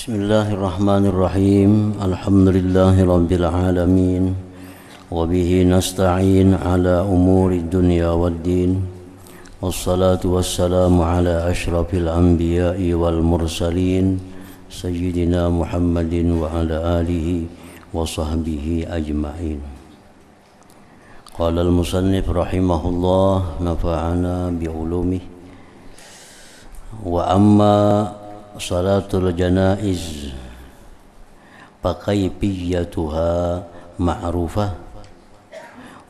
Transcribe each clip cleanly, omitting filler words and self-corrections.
Bismillahirrahmanirrahim. Alhamdulillahirabbil alamin. Wa bihi nasta'in ala umuri dunya waddin. Wassalatu wassalamu ala asyrafil anbiya'i wal mursalin sayyidina Muhammadin wa ala alihi wa sahbihi ajma'in. Qala al-musannif rahimahullah nafa'ana bi'ulumihi. Wa amma salatul janaiz fakaifiyatuha ma'rufah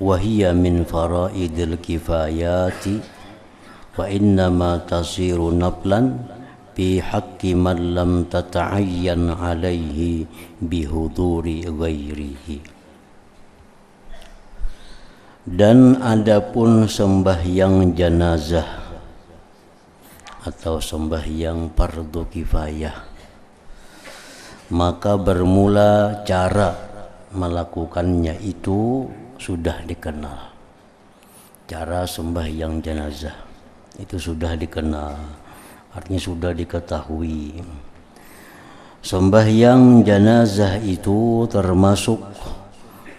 wa hiya min faraidil kifayati wa innama tasiru naflan fi haqqi man lam tata'ayyan alaihi bihuduri ghairihi. Dan adapun sembahyang janazah atau sembahyang fardu kifayah, maka bermula cara melakukannya itu sudah dikenal. Cara sembahyang jenazah itu sudah dikenal, artinya sudah diketahui. Sembahyang jenazah itu termasuk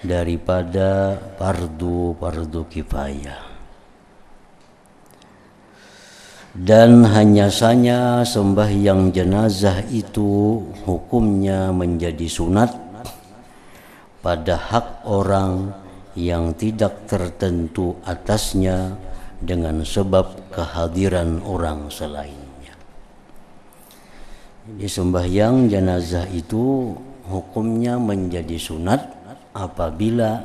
daripada fardu kifayah. Dan hanya saja sembahyang jenazah itu hukumnya menjadi sunat pada hak orang yang tidak tertentu atasnya dengan sebab kehadiran orang selainnya. Jadi sembahyang jenazah itu hukumnya menjadi sunat apabila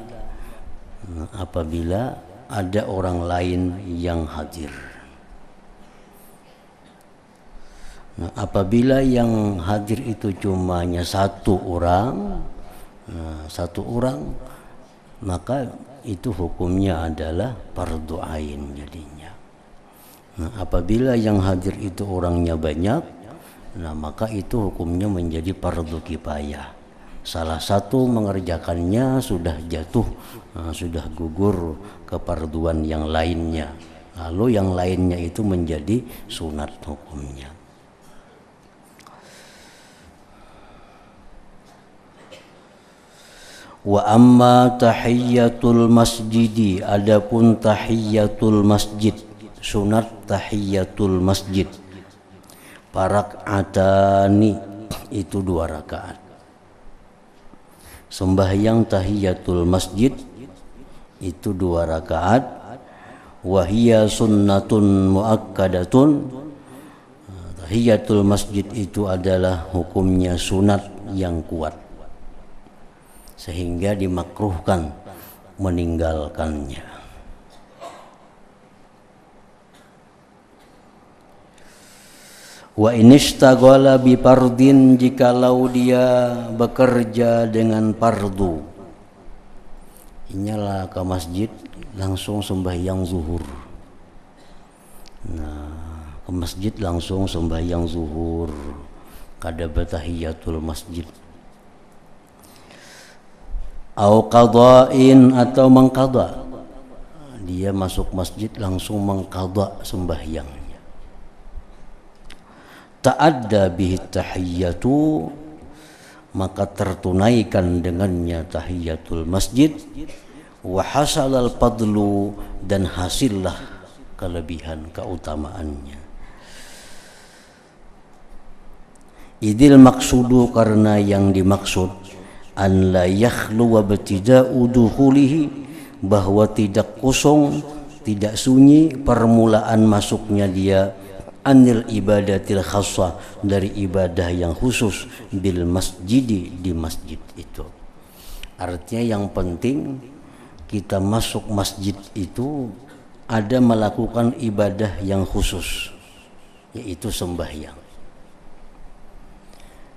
ada orang lain yang hadir. Nah, apabila yang hadir itu cuma hanya satu orang, maka itu hukumnya adalah fardu ain jadinya. Nah, apabila yang hadir itu orangnya banyak, maka itu hukumnya menjadi fardu kifayah. Salah satu mengerjakannya sudah jatuh, sudah gugur kefarduan yang lainnya. Lalu yang lainnya itu menjadi sunat hukumnya. Wa amma tahiyyatul masjidi, adapun tahiyyatul masjid, sunat tahiyyatul masjid, parak'atani, itu 2 rakaat. Sembahyang tahiyyatul masjid itu 2 rakaat. Wahiyya sunnatun muakkadatun. Tahiyyatul masjid itu adalah hukumnya sunat yang kuat, sehingga dimakruhkan meninggalkannya. Wa inistaghala bi fardin, jikalau dia bekerja dengan fardu, inyalah ke masjid langsung sembahyang zuhur. Nah, ke masjid langsung sembahyang zuhur, kada batahiyatul masjid. Au qada'in, atau mengqada, dia masuk masjid langsung mengqada sembahyangnya. Ta'adda bihi tahiyyatu, maka tertunaikan dengannya tahiyatul masjid. Wa hasalal fadlu, dan hasillah kelebihan keutamaannya. Idil maksudu, karena yang dimaksud an la yakhlu wa ibtida'u dukhulihi, bahwa tidak kosong, tidak sunyi permulaan masuknya dia, anil ibadatil khassah, dari ibadah yang khusus, bil masjidi, di masjid itu. Artinya yang penting kita masuk masjid itu ada melakukan ibadah yang khusus, yaitu sembahyang.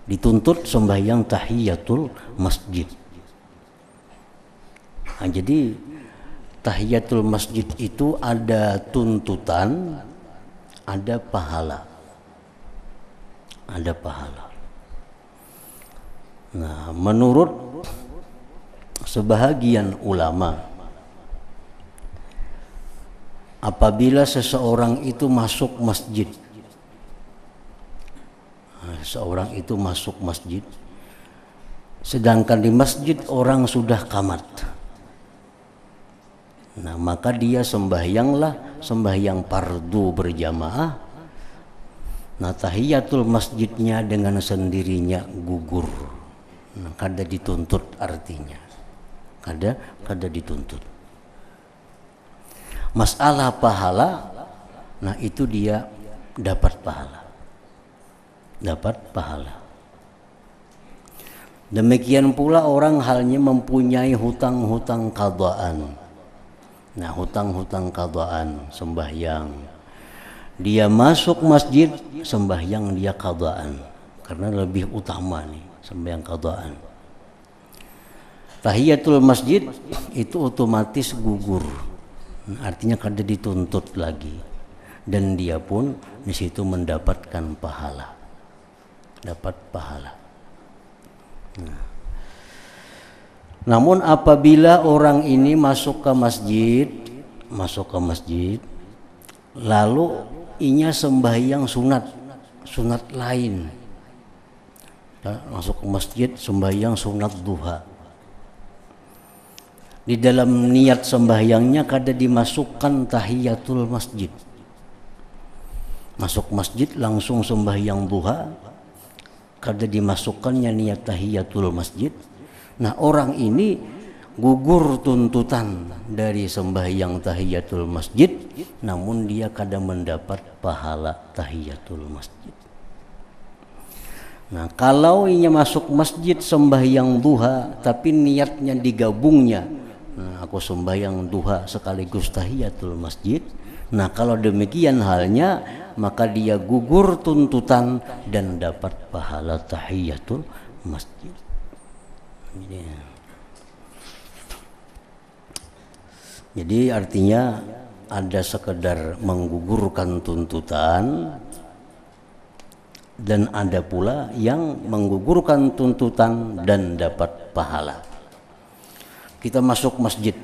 Dituntut sembahyang tahiyatul masjid. Nah, jadi tahiyatul masjid itu ada tuntutan, ada pahala. Ada pahala. Nah, menurut sebahagian ulama, apabila seseorang itu masuk masjid seorang itu masuk masjid, sedangkan di masjid orang sudah qamat. Nah, maka dia sembahyang fardu berjamaah. Nah, tahiyatul masjidnya dengan sendirinya gugur. Nah, kada dituntut artinya. Kada dituntut. Masalah pahala, nah itu dia dapat pahala. Dapat pahala. Demikian pula orang halnya mempunyai hutang-hutang qadaan. Nah, hutang-hutang qadaan, sembahyang. Dia masuk masjid, sembahyang dia qadaan. Karena lebih utama nih, sembahyang qadaan. Tahiyatul masjid itu otomatis gugur. Artinya kada dituntut lagi. Dan dia pun di situ mendapatkan pahala. Dapat pahala. Nah. Namun apabila orang ini masuk ke masjid, lalu inya sembahyang sunat lain. Masuk ke masjid sembahyang sunat duha. Di dalam niat sembahyangnya kada dimasukkan tahiyatul masjid. Masuk masjid langsung sembahyang duha, kada dimasukkannya niat tahiyatul masjid. Nah, orang ini gugur tuntutan dari sembahyang tahiyatul masjid, namun dia kada mendapat pahala tahiyatul masjid. Nah, kalau ia masuk masjid sembahyang duha tapi niatnya digabungnya, nah, aku sembahyang duha sekaligus tahiyatul masjid. Nah, kalau demikian halnya, maka dia gugur tuntutan dan dapat pahala tahiyatul masjid. Jadi artinya ada sekedar menggugurkan tuntutan dan ada pula yang menggugurkan tuntutan dan dapat pahala. Kita masuk masjid,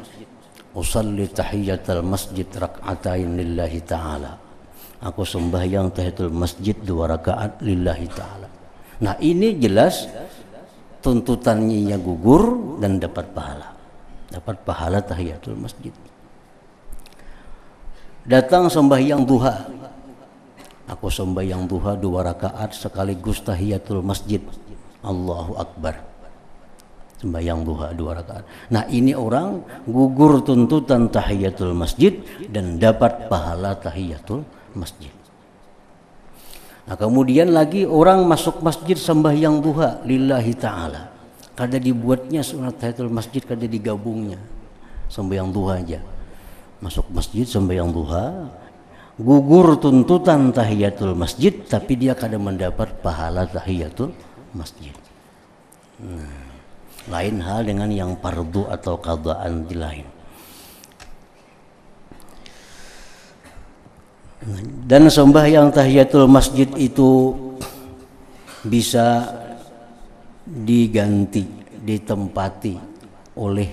usalli tahiyatul masjid rak'atain lillahi ta'ala. Aku sembahyang tahiyatul masjid 2 rakaat lillahi ta'ala. Nah, ini jelas tuntutannya gugur dan dapat pahala. Dapat pahala tahiyatul masjid. Datang sembahyang duha. Aku sembahyang duha 2 rakaat sekaligus tahiyatul masjid. Allahu Akbar. Sembahyang duha 2 rakaat. Nah, ini orang gugur tuntutan tahiyatul masjid dan dapat pahala tahiyatul masjid. Nah, kemudian lagi orang masuk masjid sembahyang duha lillahi ta'ala. Kada dibuatnya sunat tahiyatul masjid, kada digabungnya. Sembahyang duha aja. Masuk masjid sembahyang duha, gugur tuntutan tahiyatul masjid, tapi dia kada mendapat pahala tahiyatul masjid. Nah, lain hal dengan yang fardu atau qadaan di lain. Dan sembahyang tahiyatul masjid itu bisa diganti, ditempati oleh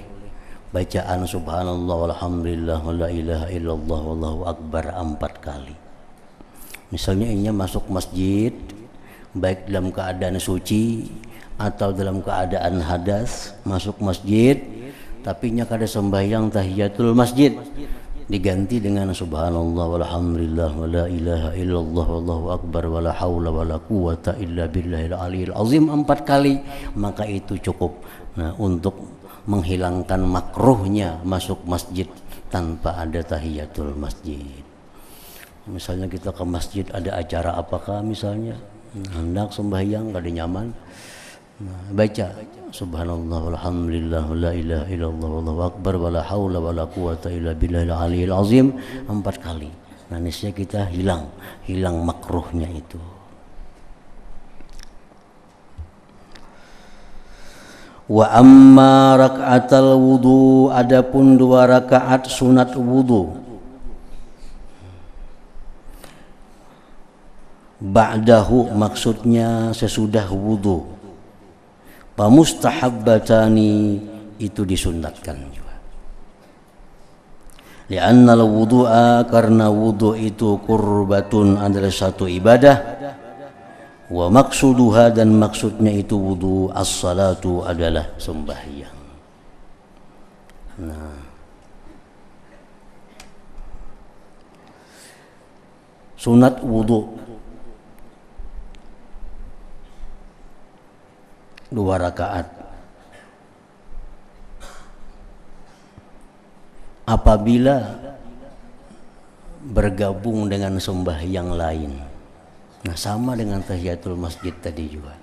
bacaan subhanallah walhamdulillah wala ilaha illallah wallahu akbar 4 kali. Misalnya ini masuk masjid baik dalam keadaan suci atau dalam keadaan hadas, masuk masjid tapi nya kada sembahyang tahiyatul masjid, diganti dengan subhanallah walhamdulillah wala ilaha illallah wallahu akbar wala haula wala quwata illa billahil aliyil azim 4 kali, maka itu cukup. Nah, untuk menghilangkan makruhnya masuk masjid tanpa ada tahiyatul masjid. Misalnya kita ke masjid ada acara apakah misalnya hendak sembahyang kada nyaman, nah, baca subhanallah walhamdulillah wala ilaha illallah wallahu akbar wala haula wala quwata illa billahil aliyil azim 4 kali. Nah, niscaya kita hilang makruhnya itu. Wa amma rak'atal wudu, adapun 2 rakaat sunat wudu. Ba'dahu maksudnya sesudah wudu. Pamustahabbatani itu disunatkan juga. Li'anna al-wudu'a, karena wudu itu qurbatun adalah satu ibadah. Wa maksuduha, dan maksudnya itu wudu, as-salatu adalah sembahyang. Nah, sunat wudu 2 rakaat. Apabila bergabung dengan sembahyang lain. Nah, sama dengan tahiyatul masjid tadi juga.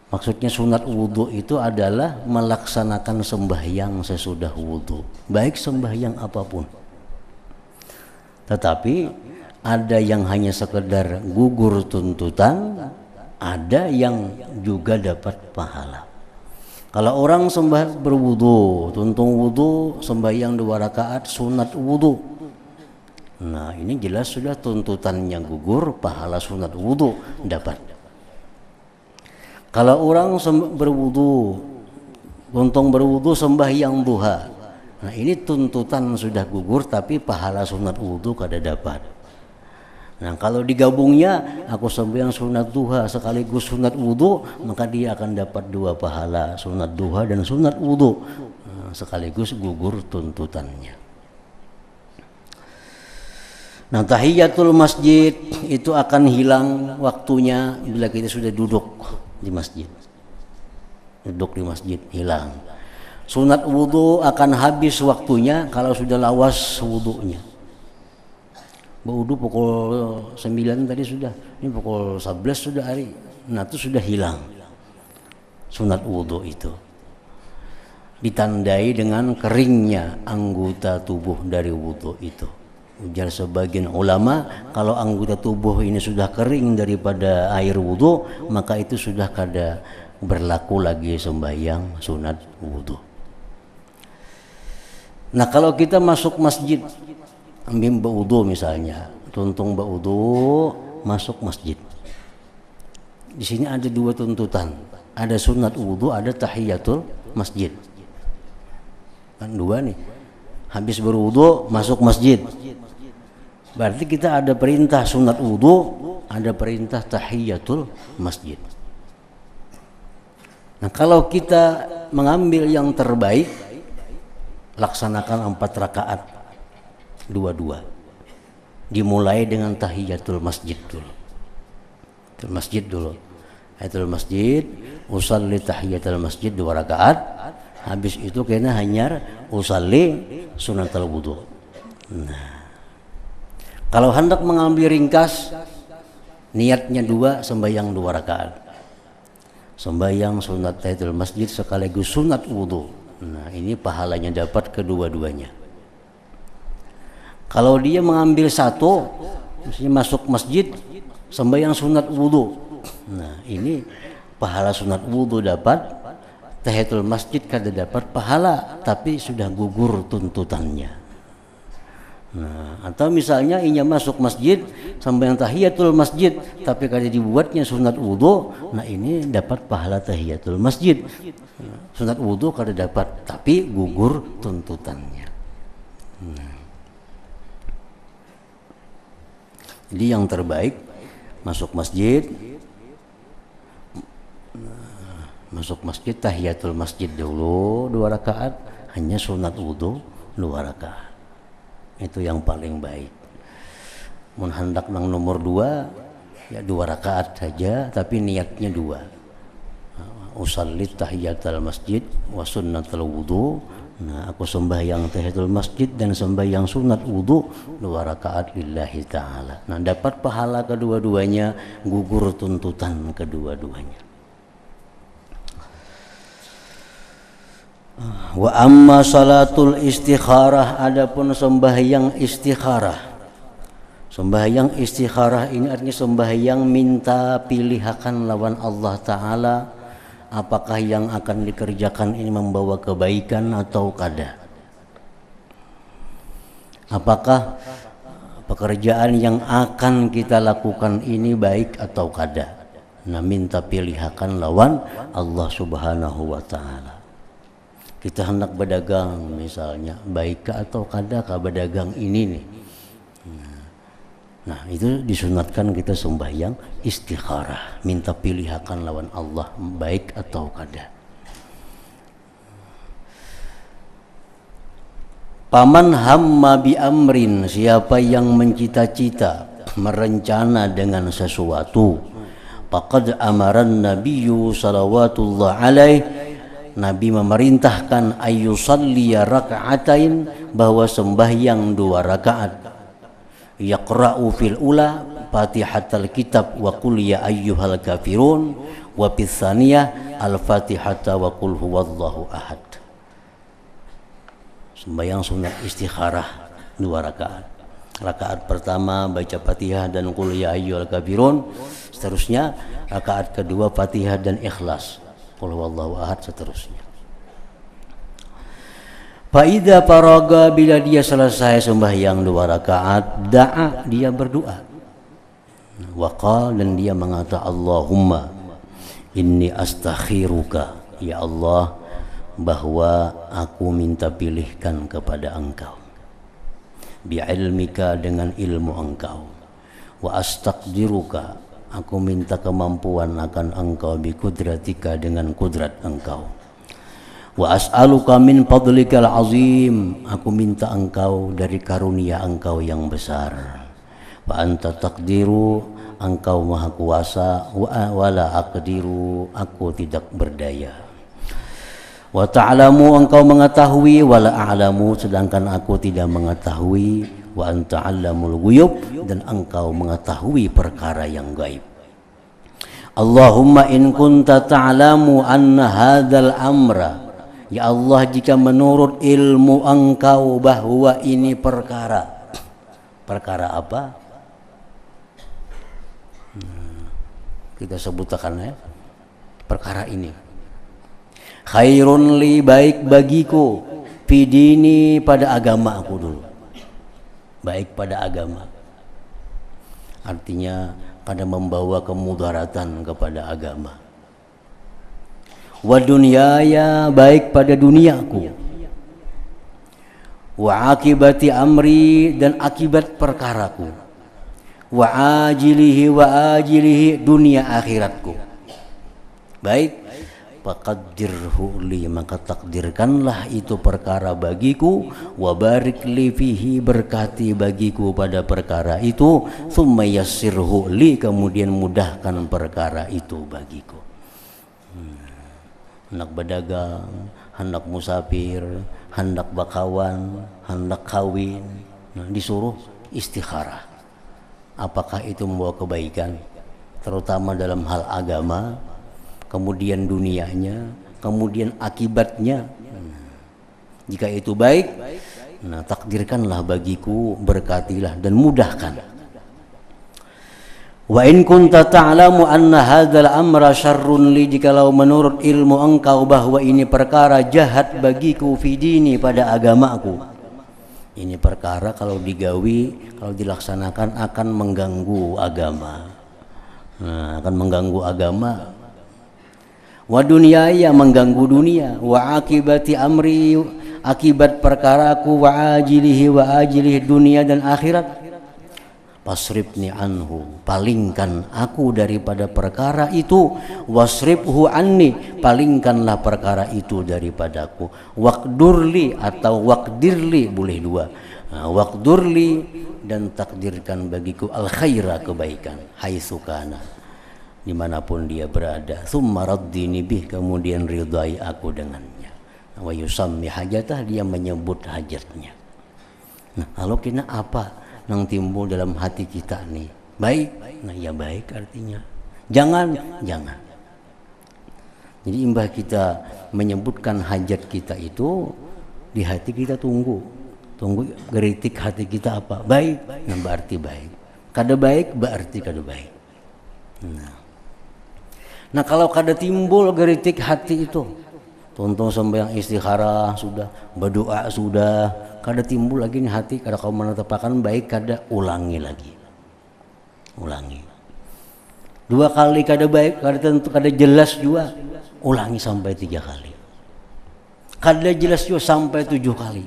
Maksudnya sunat wudu itu adalah melaksanakan sembahyang sesudah wudu, baik sembahyang apapun. Tetapi ada yang hanya sekedar gugur tuntutan, ada yang juga dapat pahala. Kalau orang berwudu, tuntung wudu, sembahyang 2 rakaat sunat wudu, nah ini jelas sudah tuntutannya gugur, pahala sunat wudu dapat. Kalau orang berwudu, tuntung berwudu sembahyang duha, nah ini tuntutan sudah gugur tapi pahala sunat wudu kada dapat. Nah kalau digabungnya aku sembahyang sunat duha sekaligus sunat wudu, maka dia akan dapat 2 pahala, sunat duha dan sunat wudu, nah, sekaligus gugur tuntutannya. Nah tahiyatul masjid itu akan hilang waktunya bila kita sudah duduk di masjid. Duduk di masjid hilang. Sunat wudu akan habis waktunya kalau sudah lawas wudunya. Wudu pukul 9 tadi sudah, ini pukul 11 sudah hari. Nah itu sudah hilang sunat wudu itu. Ditandai dengan keringnya anggota tubuh dari wudu itu. Ujar sebagian ulama, kalau anggota tubuh ini sudah kering daripada air wudu, maka itu sudah kada berlaku lagi sembahyang sunat wudu. Nah kalau kita masuk masjid, ambil wudu misalnya, tuntung wudu, masuk masjid. Di sini ada 2 tuntutan, ada sunat wudu, ada tahiyatul masjid. Kan 2 nih. Habis berwudu masuk masjid. Berarti kita ada perintah sunat wudu, ada perintah tahiyatul masjid. Nah kalau kita mengambil yang terbaik, laksanakan 4 rakaat 2-2. Dimulai dengan tahiyatul masjid dulu. Tahiyatul masjid, usalli tahiyatul masjid 2 rakaat. Habis itu kena hanyar usalli sunatul wudu. Nah, kalau hendak mengambil ringkas, niatnya 2, sembahyang 2 rakaat. Sembahyang sunat tahiyatul masjid sekaligus sunat wudu. Nah, ini pahalanya dapat kedua-duanya. Kalau dia mengambil 1, misalnya masuk masjid, sembahyang sunat wudu. Nah, ini pahala sunat wudu dapat, tahiyatul masjid kada dapat pahala, tapi sudah gugur tuntutannya. Nah, atau misalnya inya masuk masjid sampai yang tahiyatul masjid tapi kada dibuatnya sunat wudu, nah ini dapat pahala tahiyatul masjid. Sunat wudu kada dapat tapi gugur tuntutannya. Nah. Jadi yang terbaik masuk masjid, tahiyatul masjid dulu 2 rakaat, hanya sunat wudu 2 rakaat. Itu yang paling baik. Mun hendak nang nomor 2 ya 2 rakaat saja tapi niatnya 2. Usalli tahiyatul masjid wa sunnatul wudu. Nah, aku sembahyang tahiyatul masjid dan sembahyang sunat wudu 2 rakaat lillahi ta'ala. Nah, dapat pahala kedua-duanya, gugur tuntutan kedua-duanya. Wa amma salatul istikharah, adapun sembahyang istikharah. Sembahyang istikharah ini artinya sembahyang minta pilihakan lawan Allah Ta'ala, apakah yang akan dikerjakan ini membawa kebaikan atau kada. Apakah pekerjaan yang akan kita lakukan ini baik atau kada. Nah, minta pilihakan lawan Allah Subhanahu wa Ta'ala. Kita hendak berdagang misalnya, baik atau kada kah berdagang ini nih. Nah, itu disunatkan kita sembahyang istikharah, minta pilihakan lawan Allah baik atau kada. Paman hamma bi amrin, siapa yang mencita-cita, merencana dengan sesuatu, faqad amaran nabiyyu salawatullah alaih, Nabi memerintahkan ayyusalliya raka'atain, bahwa sembahyang 2 rakaat, yaqra'u fil ula fatihatal kitab wa qul ya ayyuhal kafirun, wa fis tsaniyah al-fatihata wa qul huwallahu ahad. Sembahyang sunat istikharah 2 rakaat. Rakaat pertama baca Fatihah dan qul ya ayyuhal kafirun, seterusnya rakaat kedua Fatihah dan Ikhlas, qul huwallahu ahad, seterusnya. Faida faraga, bila dia selesai sembahyang 2 rakaat, da'a, dia berdoa. Waqal, dan dia mengata, Allahumma inni astakhiruka, ya Allah, bahwa aku minta pilihkan kepada Engkau, bi'ilmika, dengan ilmu Engkau, wa astaqdiruka, aku minta kemampuan akan Engkau, biqudratika, dengan kudrat Engkau, wa as'aluka min fadlikal azim, aku minta Engkau dari karunia Engkau yang besar, wa anta taqdiru, Engkau maha kuasa, wa la aqdiru, aku tidak berdaya, wa ta'lamu, Engkau mengetahui, wa la a'lamu, sedangkan aku tidak mengetahui, wa anta 'allamul ghuyub, dan Engkau mengetahui perkara yang gaib. Allahumma in kunta ta'lamu anna hadzal amra, ya Allah, jika menurut ilmu Engkau bahwa ini perkara apa? Kita sebutkan ya, perkara ini khairun li, baik bagiku, fidini, pada agama aku dulu, baik pada agama, artinya pada membawa kemudaratan kepada agama, wa dunyaya, baik pada duniaku, wa akibati amri, dan akibat perkaraku, wa ajilihi dunia akhiratku, baik. Faqaddirhu li, maka takdirkanlah itu perkara bagiku, wa barik li fihi, berkati bagiku pada perkara itu, thumma yassirhu li, kemudian mudahkan perkara itu bagiku. Hendak berdagang, hendak musafir, hendak bakawan, hendak kawin, nah, disuruh istikharah. Apakah itu membawa kebaikan, terutama dalam hal agama, kemudian dunianya, kemudian akibatnya. Jika itu baik, nah takdirkanlah bagiku, berkatilah dan mudahkan. Wa in kunta ta'lamu anna hadzal amra syarrun li, jikalau menurut ilmu Engkau bahwa ini perkara jahat bagiku, fi dini, pada agamaku, ini perkara kalau digawi, kalau dilaksanakan akan mengganggu agama, nah, akan mengganggu agama. Wa dunyaya, mengganggu dunia, wa akibati amri, akibat perkaraku, wa ajilihi dunia dan akhirat, pasribni anhu, palingkan aku daripada perkara itu, wasribhu anni, palingkanlah perkara itu daripadaku, waqdurli atau waqdirli, boleh dua, nah, waqdurli, dan takdirkan bagiku al khaira, kebaikan, haitsu kana, dimanapun dia berada, thumma raddini bih, kemudian ridai aku dengannya, wa yusammi hajatah, dia menyebut hajatnya. Nah, kalau kena apa yang timbul dalam hati kita nih, baik, nah ya baik artinya, jangan. Jadi imbah kita menyebutkan hajat kita itu, di hati kita tunggu geritik hati kita apa, baik, nah berarti baik, kada baik berarti kada baik. Nah kalau kada timbul geritik hati itu, tonton sembahyang istikharah sudah, berdoa sudah, kada timbul lagi nih hati, kada kau menetapkan baik, kada ulangi lagi, ulangi 2 kali kada baik, kada tentu, kada jelas juga, ulangi sampai 3 kali, kada jelas juga sampai 7 kali.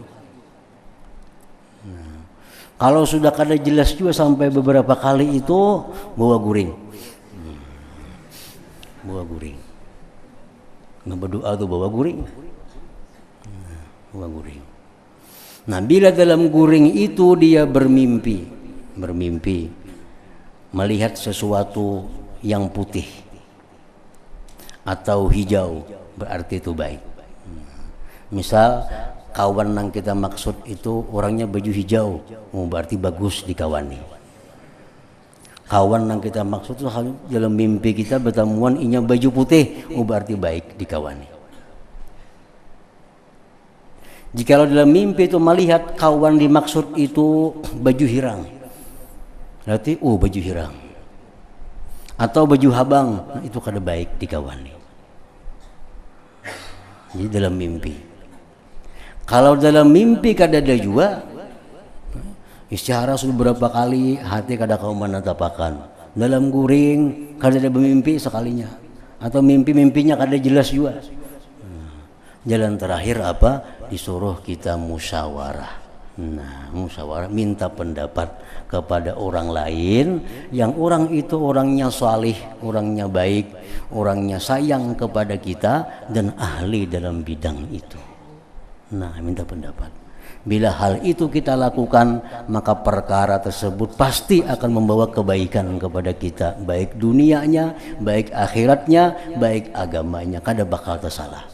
Kalau sudah kada jelas juga sampai beberapa kali itu bawa guring. Bawa guring. Nggak berdoa tuh bawa guring. Bawa guring. Nah, bila dalam guring itu dia bermimpi melihat sesuatu yang putih atau hijau, berarti itu baik. Misal kawan yang kita maksud itu orangnya baju hijau, berarti bagus dikawani. Kawan yang kita maksud itu dalam mimpi kita bertemuan inya baju putih, berarti baik dikawani. Jikalau dalam mimpi itu melihat kawan dimaksud itu baju hirang, berarti baju hirang. Atau baju habang, nah itu kada baik dikawani. Jadi dalam mimpi. Kalau dalam mimpi kada ada juga, istihara sudah berapa kali hati kada kau menatapakan. Dalam guring kada ada bermimpi sekalinya. Atau mimpi-mimpinya kada jelas juga. Jalan terakhir apa? Disuruh kita musyawarah. Nah, musyawarah minta pendapat kepada orang lain yang orang itu orangnya salih, orangnya baik, orangnya sayang kepada kita dan ahli dalam bidang itu. Nah, minta pendapat. Bila hal itu kita lakukan, maka perkara tersebut pasti akan membawa kebaikan kepada kita, baik dunianya, baik akhiratnya, baik agamanya, kada bakal tersalah.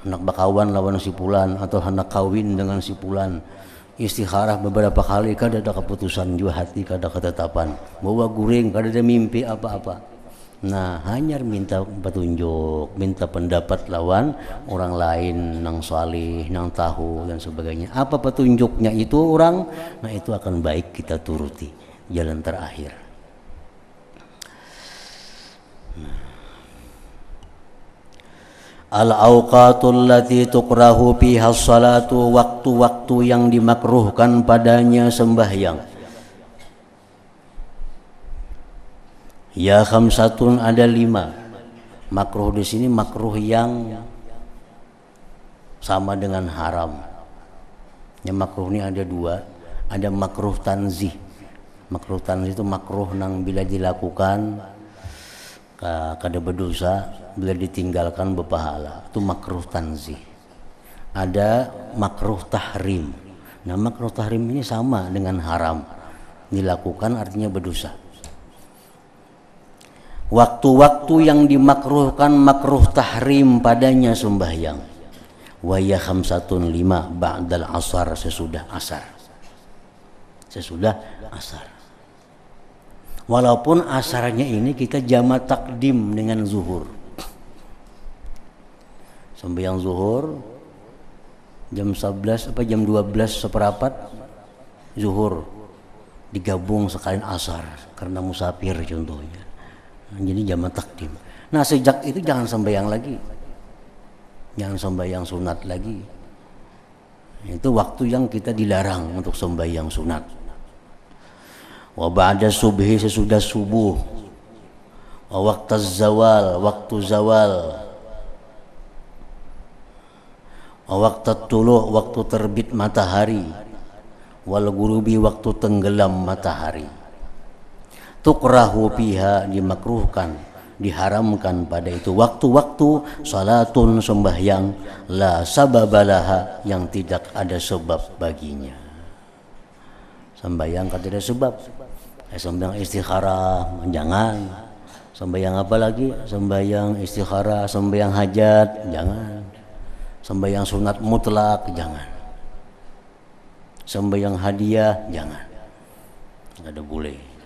Anak bakawan lawan si fulan atau anak kawin dengan si fulan, istikharah beberapa kali kada ada keputusan juga hati, kada ketetapan, bawa guring kada ada mimpi apa-apa. Nah, hanya minta petunjuk, minta pendapat lawan orang lain nang salih, nang tahu dan sebagainya. Apa petunjuknya itu orang, nah itu akan baik kita turuti. Jalan terakhir. Al-awqatul lati tukrahu fiha salatu, waktu-waktu yang dimakruhkan padanya sembahyang. Ya khamsatun, ada 5. Makruh di sini makruh yang sama dengan haram. Yang makruh ini ada 2. Ada makruh tanzih. Makruh tanzih itu makruh nang bila dilakukan kada berdosa, bila ditinggalkan berpahala, itu makruh tanzih. Ada makruh tahrim. Nah, makruh tahrim ini sama dengan haram, dilakukan artinya berdosa. Waktu-waktu yang dimakruhkan makruh tahrim padanya sembahyang. Wa ya khamsatun 5 ba'dal asar, sesudah asar. Sesudah asar. Walaupun asarnya ini kita jamak takdim dengan zuhur. Sembahyang zuhur jam 11 apa jam 12 seperempat zuhur digabung sekalian asar karena musafir contohnya. Nah, jadi jamak takdim. Nah, sejak itu jangan sembahyang lagi. Jangan sembahyang sunat lagi. Itu waktu yang kita dilarang untuk sembahyang sunat. Wa ba'da subhi, sesudah subuh. Wa waqtaz zawal, waktu zawal. Wa waqtat tulu', waktu terbit matahari. Wal ghurubi, waktu tenggelam matahari. Tukrahu fiha, dimakruhkan, diharamkan pada itu waktu-waktu salatun, sembahyang, la sababalaha, yang tidak ada sebab baginya. Sembahyang kada ada sebab. Sembahyang istikharah jangan. Sembahyang apa lagi? Sembahyang istikharah, sembahyang hajat jangan. Sembahyang sunat mutlak jangan. Sembahyang hadiah jangan. Ada boleh.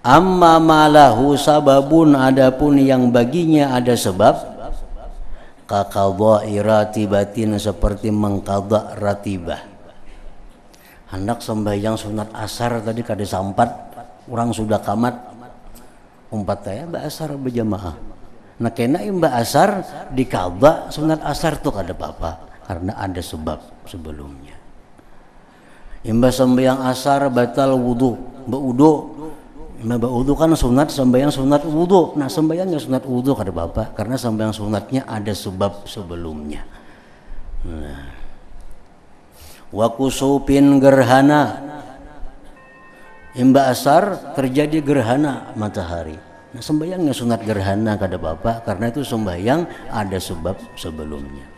Amma malahu sababun, adapun yang baginya ada sebab, kaqadha'i ratibatin, seperti mengqadha ratibah. Hendak sembahyang sunat asar tadi kada sampat, orang sudah kamat, umpat saya mbak asar berjamaah. Nah, kena mbak asar dikaba sunat asar tuh kada apa-apa karena ada sebab sebelumnya. Imba sembahyang asar batal wudu, mbak wudu kan sunat, sembahyang sunat wudu. Nah, sembahyangnya sunat wudu kada apa-apa karena sembahyang sunatnya ada sebab sebelumnya. Nah, wa kusupin gerhana. Imba asar terjadi gerhana matahari. Nah, sembahyangnya sunat gerhana kada bapak karena itu sembahyang ada sebab sebelumnya.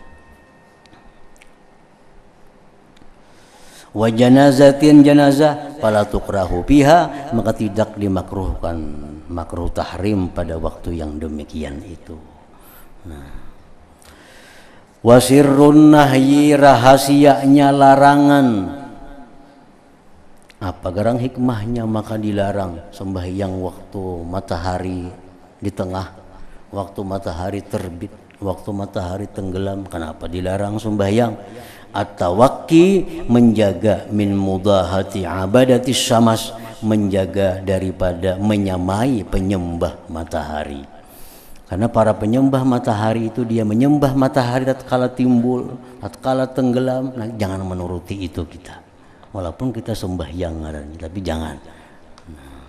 Wa janazatin janazah fala tukrahu biha, maka tidak dimakruhkan, makruh tahrim pada waktu yang demikian itu. Nah, wasirrun nahyi, rahasianya larangan. Apa garang hikmahnya maka dilarang sembahyang waktu matahari di tengah, waktu matahari terbit, waktu matahari tenggelam? Kenapa dilarang sembahyang? At-tawakki, menjaga min mudahati abadati syamas, menjaga daripada menyamai penyembah matahari. Karena para penyembah matahari itu dia menyembah matahari tatkala timbul, tatkala tenggelam. Nah, jangan menuruti itu kita. Walaupun kita sembahyang tapi jangan. Nah,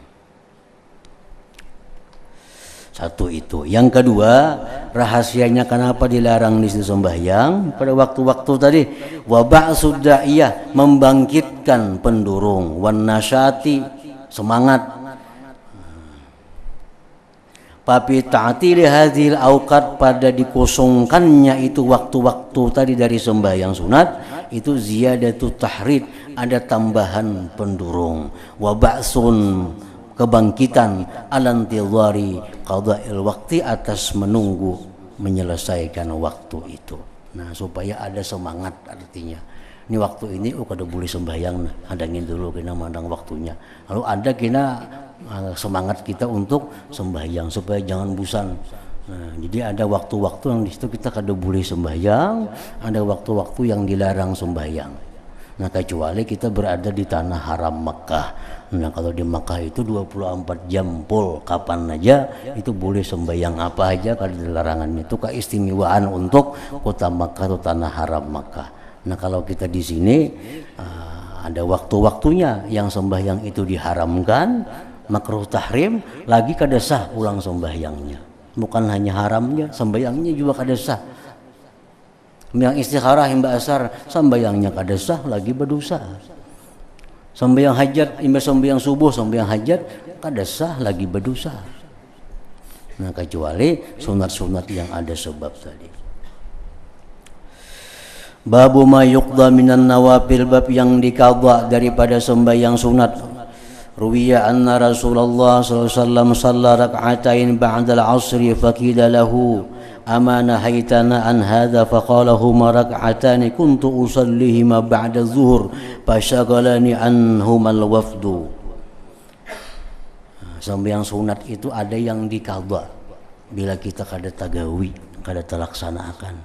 satu itu. Yang kedua, rahasianya kenapa dilarang di situ sembahyang pada waktu-waktu tadi? Wa ba'sud da'iyah, membangkitkan pendurung, wan nasyati, semangat. Papi ta'tili hadhil awqat, pada dikosongkannya itu waktu-waktu tadi dari sembahyang sunat, itu ziyadatu tahrid, ada tambahan pendurung. Wa ba'sun, kebangkitan, alantidhari qada'il waqti, atas menunggu menyelesaikan waktu itu. Nah, supaya ada semangat artinya. Ini waktu ini kada boleh sembahyang, hadangin dulu kena mandang waktunya. Lalu ada kena semangat kita untuk sembahyang supaya jangan bosan. Nah, jadi ada waktu-waktu yang di situ kita kada boleh sembahyang, ada waktu-waktu yang dilarang sembahyang. Nah, kecuali kita berada di tanah haram Makkah. Nah, kalau di Makkah itu 24 jam full, kapan aja itu boleh sembahyang apa aja, kada ada larangan. Itu keistimewaan untuk kota Makkah atau tanah haram Makkah. Nah, kalau kita di sini ada waktu-waktunya yang sembahyang itu diharamkan, makruh tahrim, lagi kada sah ulang sembahyangnya. Bukan hanya haramnya, sembahyangnya juga kada sah. Yang istikharah imba asar, sembahyangnya kada sah, lagi berdosa. Sembahyang hajat, imba sembahyang subuh, sembahyang hajat kada sah, lagi berdosa. Nah, kecuali sunat-sunat yang ada sebab tadi. Babu ma yuqda minan nawafil, bab yang dikadha daripada sembahyang sunat. Ruwiya anna Rasulullah sallallahu alaihi wasallam shalla rak'atain ba'da al-'asri faqila lahu ama nahaitana an hadha faqala huma rak'atan kuntu usallihima ba'da adh-dhuhr fashaghalani anhuma al-wafdu. Sembahyang sunat itu ada yang dikadha bila kita kada tagawi, kada terlaksanakan.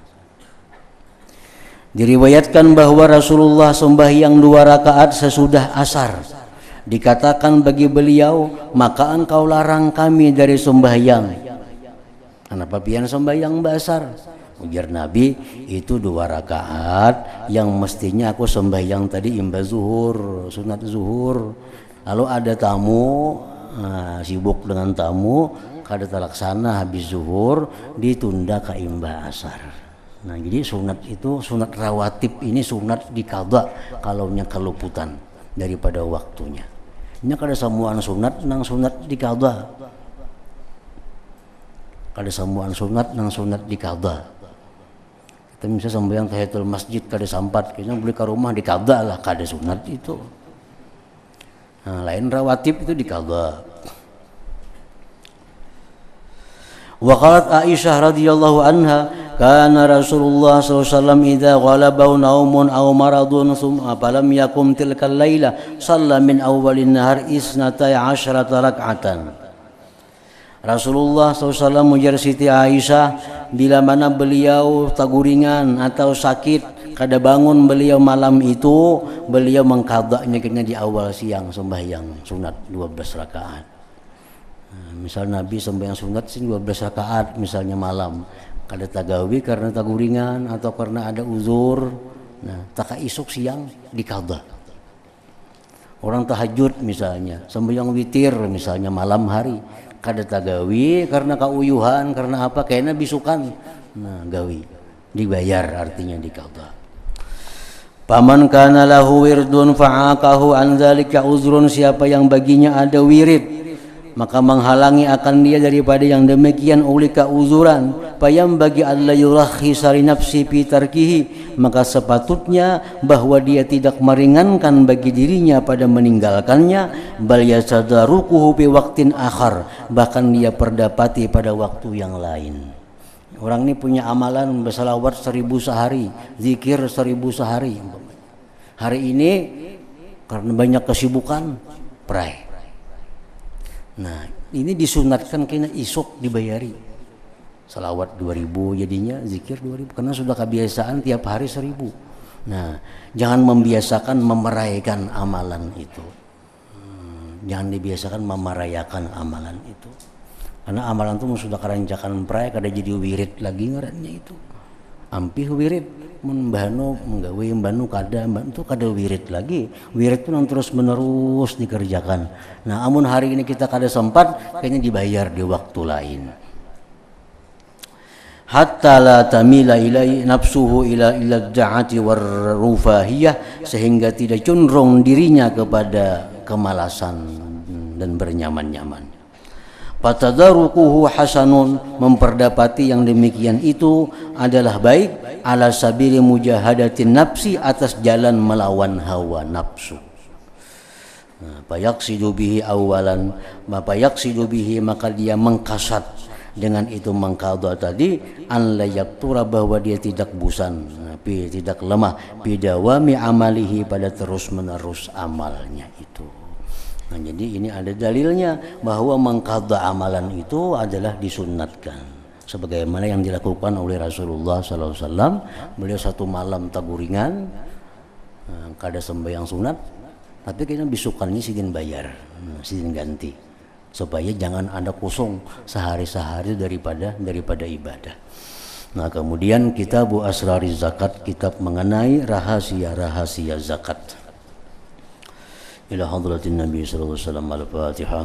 Diriwayatkan bahwa Rasulullah sembahyang 2 rakaat sesudah asar. Dikatakan bagi beliau, maka engkau larang kami dari sembahyang. Kenapa pian sembahyang asar? Ujar Nabi, itu 2 rakaat yang mestinya aku sembahyang tadi imba zuhur, sunat zuhur. Lalu ada tamu, sibuk dengan tamu, kada terlaksana habis zuhur, ditunda ke imba asar. Nah, jadi sunat itu, sunat rawatib ini sunat dikadha kalau nya keluputan daripada waktunya. Nya kada samuan sunat nang sunat dikadha. Kada samuan sunat nang sunat dikadha. Kita bisa sembahyang tahiyatul masjid kada sampat, kena boleh ke rumah dikadha lah, kada sunat itu. Nah, lain rawatib itu dikadha. Wa qalat Aisyah radhiyallahu anha, kana Rasulullah sallallahu alaihi wasallam idza ghalabahu naumun aw maradun thumma falam yakum tilkal laila shalla min awwalin nahar 12 rak'atan. Rasulullah SAW ujar Siti Aisyah, bila mana beliau taguringan atau sakit, kada bangun beliau malam itu, beliau mengqadha'nya kena di awal siang sembahyang sunat 12 rakaat. Misal Nabi sembahyang sunat 12 rakaat misalnya malam, kada tagawi karena taguringan atau karena ada uzur, nah taka isuk siang dikadha. Orang tahajud misalnya, sembahyang witir misalnya malam hari, kada tagawi karena kauyuhan, karena apa, kayaknya bisukan, nah gawi dibayar artinya dikadha. Paman kana lahu wirdun fa'aqahu an dzalika uzrun, siapa yang baginya ada wirid maka menghalangi akan dia daripada yang demikian oleh keuzuran, payam bagi Allah yurakhisa li nafsi fi tarkihi, maka sepatutnya bahwa dia tidak meringankan bagi dirinya pada meninggalkannya, bal yasadarukuhu bi waqtin akhar, bahkan dia perdapati pada waktu yang lain. Orang ini punya amalan bersalawat 1000 sehari, zikir 1000 sehari. Hari ini karena banyak kesibukan pray. Nah, ini disunatkan kena isok dibayari. Salawat 2000 jadinya, zikir 2000 karena sudah kebiasaan tiap hari 1000. Nah, jangan membiasakan memeraikan amalan itu. Jangan dibiasakan memerayakan amalan itu. Karena amalan itu sudah kerancakan perai kada jadi wirid lagi ngarannya itu. Ampih wirid mun mbahno menggawe mbahno kada itu kada wirid lagi. Wirid itu terus menerus dikerjakan. Nah, amun hari ini kita kada sempat, kayaknya dibayar di waktu lain. Hatta la tamila ilai nafsuhu ila da'ati war rufahiyah, sehingga tidak condong dirinya kepada kemalasan dan bernyaman-nyaman. Fatadarukuhu hasanun, memperdapati yang demikian itu adalah baik, ala sabili mujahadatin nafsi, atas jalan melawan hawa nafsu. Fayaksidu bihi awalan, fayaksidu bihi, maka dia mengkasat dengan itu mengqadha tadi, an la yaktura, bahwa dia tidak bosan, tidak lemah, bidawami amalihi, pada terus menerus amalnya itu. Nah, jadi ini ada dalilnya bahwa mengqadha amalan itu adalah disunnatkan, sebagaimana yang dilakukan oleh Rasulullah SAW. Beliau satu malam taguringan, kada sembahyang sunat, tapi kayaknya bisukannya sidin bayar, sidin ganti, supaya jangan ada kosong sehari-sehari daripada ibadah. Nah, kemudian Kitabu Asrari Zakat, kitab mengenai rahasia-rahasia zakat. Ila hadratin Nabi sallallahu alaihi wasallam. Al-Fatihah.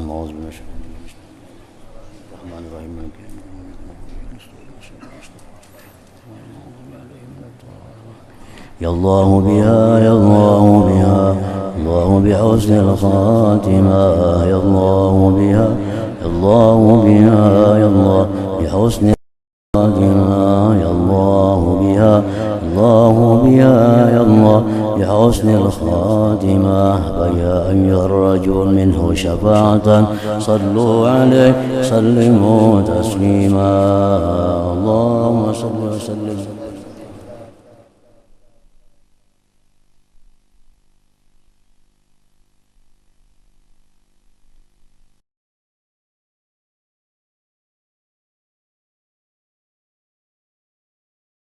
Ya Allah biha, ya Allah biha, Allah bihusnil khatimah. Ya Allah biha, ya Allah biha, ya Allah bihusnil khatimah. Ya Allah biha, Allah biha, ya Allah بحسن الخاتمة. ويا أيها الرجل منه شفاعة صلوا عليه سلموا تسليما. اللهم صل وسلم